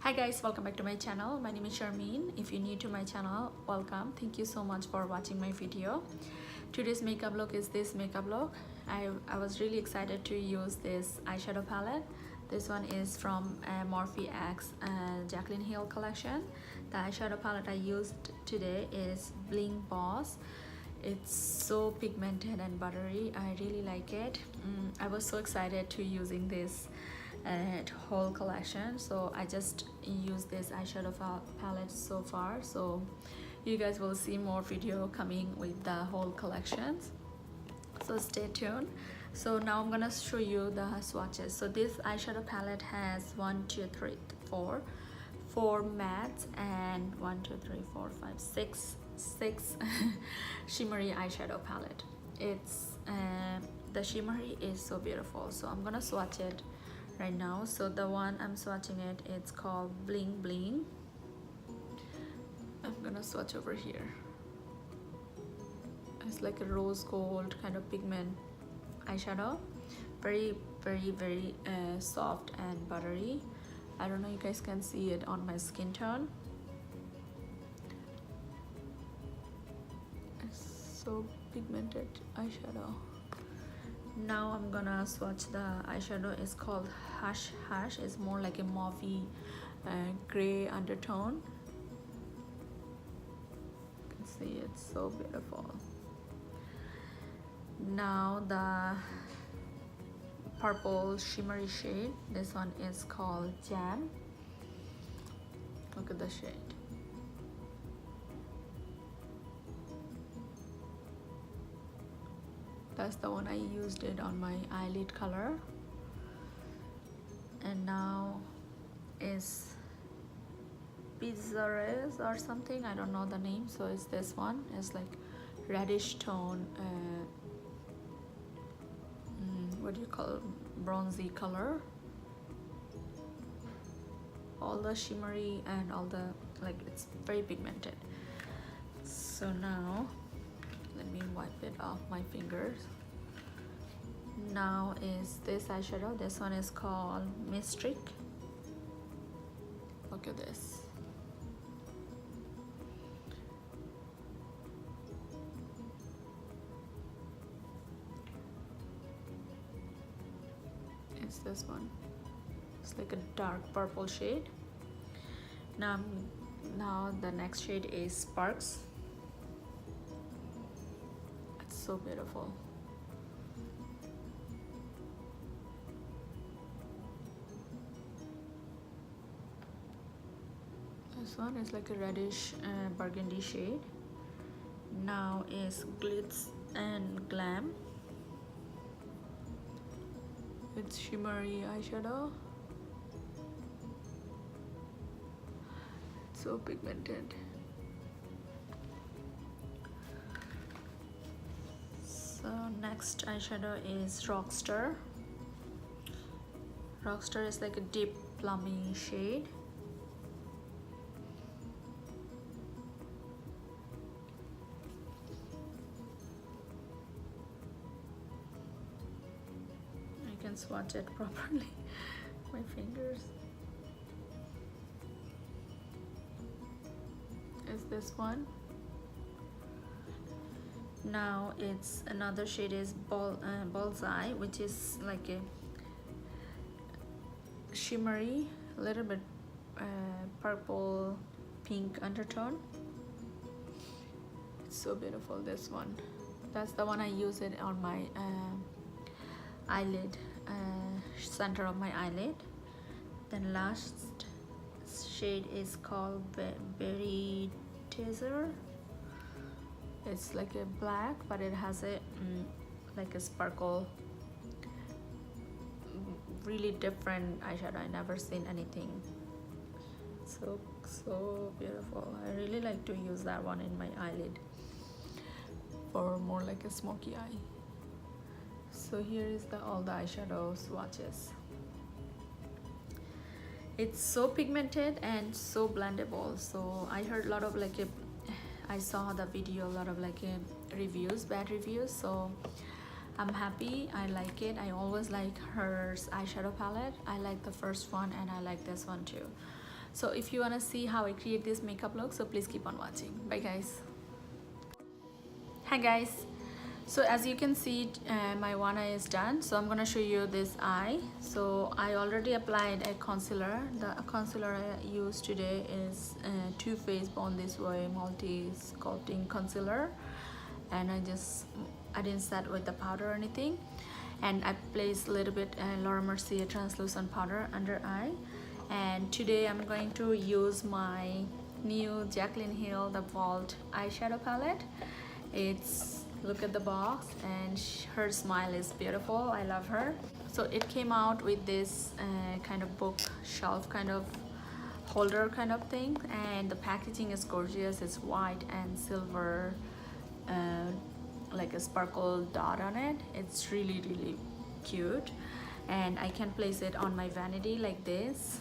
Hi guys, welcome back to my channel. My name is Sharmin. If you're new to my channel, welcome. Thank you so much for watching my video. Today's makeup look is this makeup look. I was really excited to use this eyeshadow palette. This one is from Morphe X Jaclyn Hill collection. The eyeshadow palette I used today is Bling Boss. It's so pigmented and buttery. I really like it. I was so excited to using this whole collection, so I just use this eyeshadow palette so far, so you guys will see more video coming with the whole collections, so stay tuned. So now I'm gonna show you the swatches. So this eyeshadow palette has 4 mattes and 6 shimmery eyeshadow palette. It's the shimmery is so beautiful, so I'm gonna swatch it right now. So the one I'm swatching it's called Bling Bling. I'm gonna swatch over here. It's like a rose gold kind of pigment eyeshadow, very soft and buttery. I don't know, you guys can see it on my skin tone. It's so pigmented eyeshadow. Now I'm gonna swatch the eyeshadow. It's called Hush Hush. It's more like a mauve gray undertone. You can see it's so beautiful. Now the purple shimmery shade. This one is called Jam. Look at the shade. That's the one I used it on my eyelid color. And now is Bizarres or something, I don't know the name. So it's this one. It's like reddish tone, what do you call it? Bronzy color. All the shimmery and all the, like, it's very pigmented. So now let me wipe it off my fingers. Now is this eyeshadow. This one is called Mystic. Look at this. It's this one. It's like a dark purple shade. Now the next shade is Sparks. So beautiful. This one is like a reddish burgundy shade. Now is Glitz and Glam. It's shimmery eyeshadow. It's so pigmented. So next eyeshadow is Rockstar. Rockstar is like a deep plummy shade. I can swatch it properly. My fingers. Is this one. Now it's another shade is Bullseye, which is like a shimmery, a little bit purple pink undertone. It's so beautiful, this one. That's the one I use it on my eyelid, center of my eyelid. Then last shade is called Berry Teaser. It's like a black, but it has a like a sparkle, really different eyeshadow. I never seen anything so beautiful. I really like to use that one in my eyelid for more like a smoky eye. So here is all the eyeshadow swatches. It's so pigmented and so blendable. So I heard a lot of I saw the video, a lot of bad reviews, so I'm happy. I like it. I always like her eyeshadow palette. I like the first one and I like this one too. So if you want to see how I create this makeup look, so please keep on watching. Bye guys. Hi guys. So as you can see, my one eye is done, so I'm gonna show you this eye. So I already applied a concealer. The concealer I used today is Too Faced Born This Way multi sculpting concealer, and I didn't set with the powder or anything, and I placed a little bit Laura Mercier translucent powder under eye. And today I'm going to use my new Jaclyn Hill the Vault eyeshadow palette. Look at the box, and her smile is beautiful. I love her. So it came out with this kind of bookshelf kind of holder kind of thing, and the packaging is gorgeous. It's white and silver, like a sparkle dot on it. It's really cute, and I can place it on my vanity like this.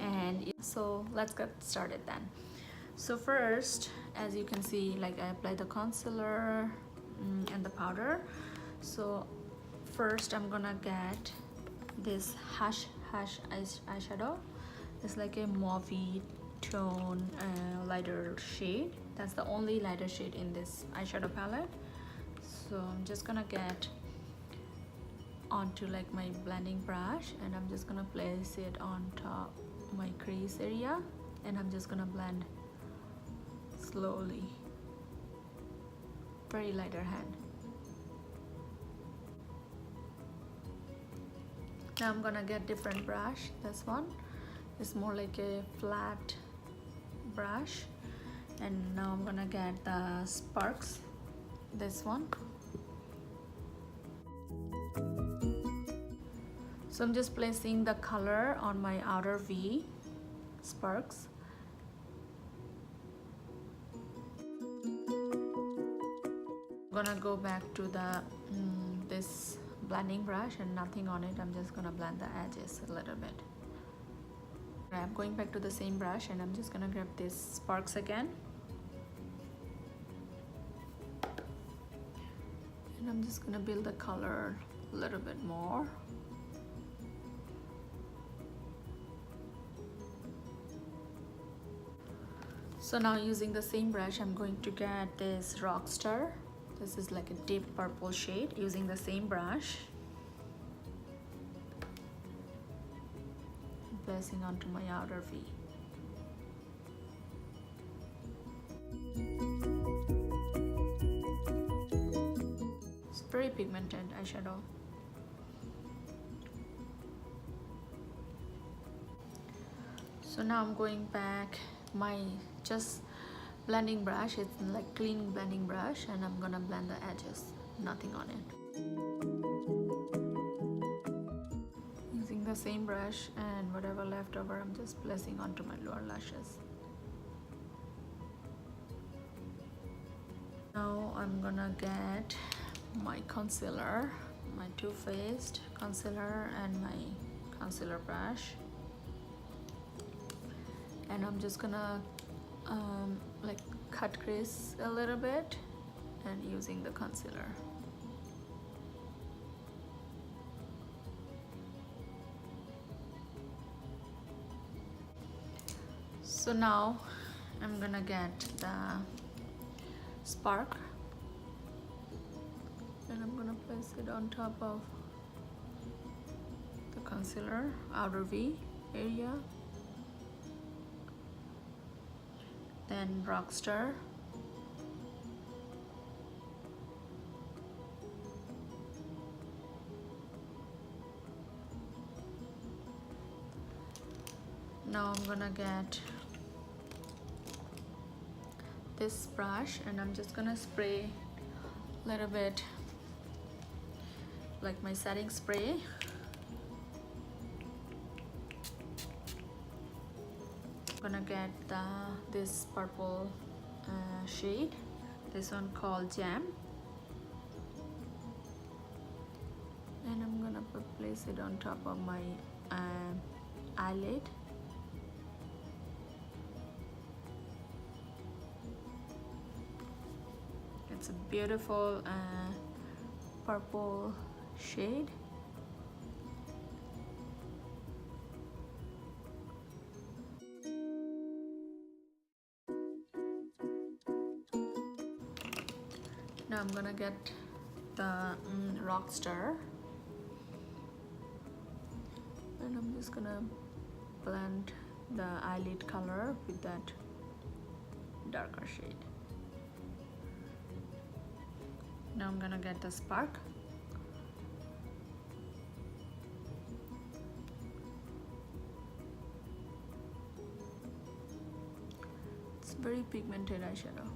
And so let's get started then. So first, as you can see, like I applied the concealer and the powder. So first I'm gonna get this Hush eyeshadow. It's like a mauve tone, lighter shade. That's the only lighter shade in this eyeshadow palette. So I'm just gonna get onto like my blending brush, and I'm just gonna place it on top my crease area, and I'm just gonna blend slowly, very lighter hand. Now I'm gonna get different brush. This one is more like a flat brush, and now I'm gonna get the sparks, this one. So I'm just placing the color on my outer V, sparks. I'm gonna go back to the this blending brush and nothing on it. I'm just gonna blend the edges a little bit. I'm going back to the same brush, and I'm just gonna grab this sparks again, and I'm just gonna build the color a little bit more. So now using the same brush, I'm going to get this Rockstar. This is like a deep purple shade, using the same brush. Placing onto my outer V. It's very pigmented eyeshadow. So now I'm going back my just blending brush. It's like clean blending brush, and I'm gonna blend the edges, nothing on it. Using the same brush, and whatever left over, I'm just placing onto my lower lashes. Now I'm gonna get my concealer, my Too Faced concealer, and my concealer brush, and I'm just gonna like cut crease a little bit, and using the concealer. So now I'm gonna get the spark, and I'm gonna place it on top of the concealer, outer V area. Then Rockstar, now I'm gonna get this brush, and I'm just gonna spray a little bit like my setting spray. I'm gonna get this purple shade, this one called Jam, and I'm gonna place it on top of my eyelid. It's a beautiful purple shade. Now I'm gonna get the Rockstar, and I'm just gonna blend the eyelid color with that darker shade. Now I'm gonna get the Spark. It's very pigmented eyeshadow.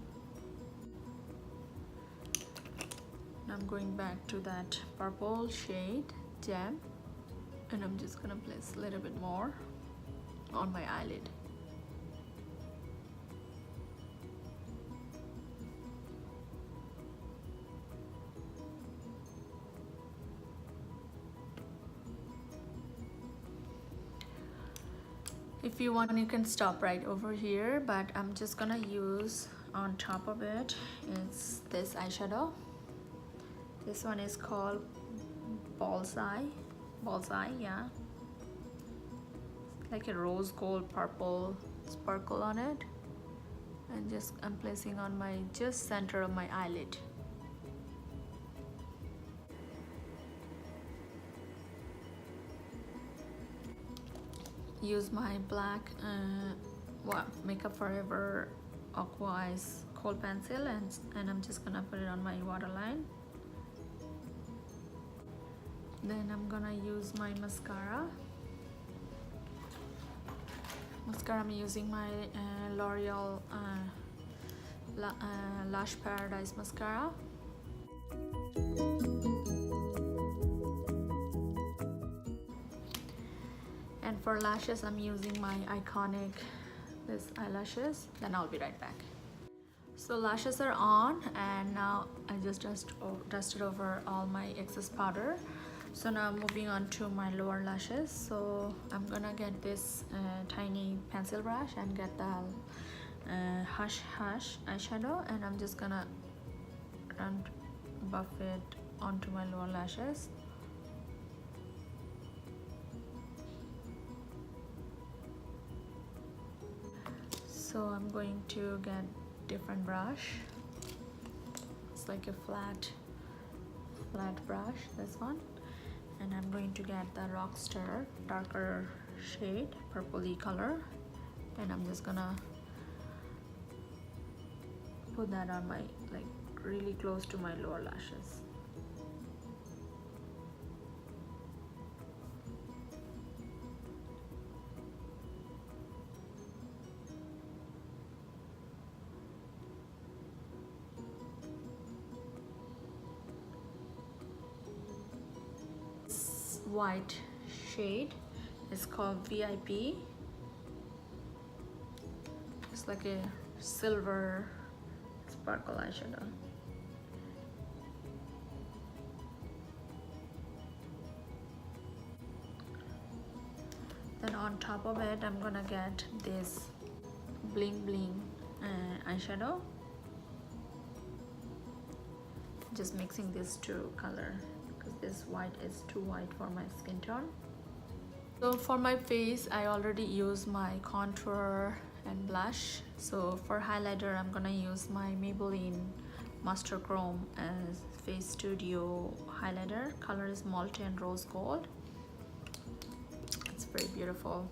Now I'm going back to that purple shade, Gem, and I'm just gonna place a little bit more on my eyelid. If you want, you can stop right over here, but I'm just gonna use on top of it is this eyeshadow. This one is called Bullseye, yeah. It's like a rose gold purple sparkle on it, and just I'm placing on my just center of my eyelid. Use my black Makeup Forever Aqua Eyes Kohl pencil, and I'm just gonna put it on my waterline. Then I'm gonna use my mascara. I'm using my L'Oreal Lash Paradise mascara. And for lashes, I'm using my iconic this eyelashes. Then I'll be right back. So lashes are on, and now I just dusted over all my excess powder. So now I'm moving on to my lower lashes. So I'm gonna get this tiny pencil brush and get the Hush Hush eyeshadow, and I'm just gonna buff it onto my lower lashes. So I'm going to get different brush. It's like a flat brush, this one. And I'm going to get the Rockstar darker shade, purpley color, and I'm just gonna put that on my, like, really close to my lower lashes. White shade is called VIP. It's like a silver sparkle eyeshadow. Then on top of it, I'm gonna get this Bling eyeshadow. Just mixing these two colors, because this white is too white for my skin tone. So for my face, I already use my contour and blush. So for highlighter, I'm gonna use my Maybelline Master Chrome as Face Studio highlighter. Color is Molten Rose Gold. It's very beautiful.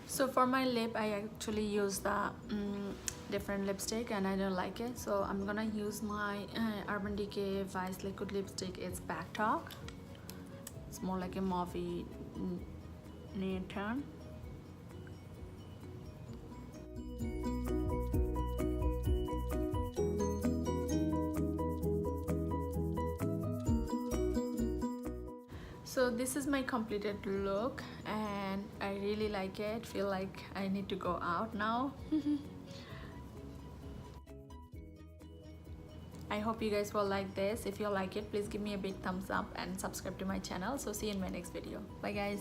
So for my lip, I actually use the different lipstick and I don't like it. So I'm gonna use my Urban Decay Vice Liquid Lipstick. It's Backtalk. It's more like a Morphe nude tone. So this is my completed look and I really like it. Feel like I need to go out now. I hope you guys will like this. If you like it, please give me a big thumbs up and subscribe to my channel. So see you in my next video. Bye guys.